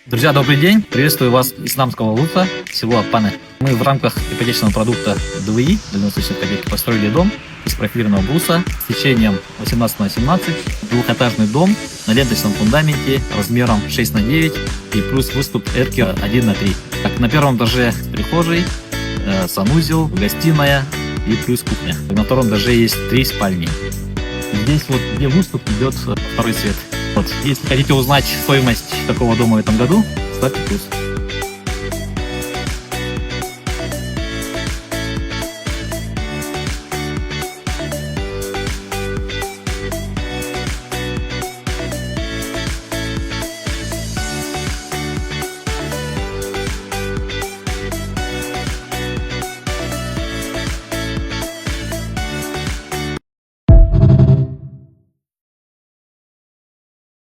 Друзья, добрый день! Приветствую вас из Исламского Лута, село Апаны. Мы в рамках ипотечного продукта ДВИ, дальносрочной ипотеки, построили дом из профилированного бруса с сечением 18×17, двухэтажный дом на ленточном фундаменте размером 6×9 и плюс выступ эркер 1×3. Так, на первом этаже прихожей, санузел, гостиная и плюс кухня. На втором этаже есть 3 спальни. Здесь вот где выступ идет второй свет. Вот. Если хотите узнать стоимость такого дома в этом году, ставьте плюс.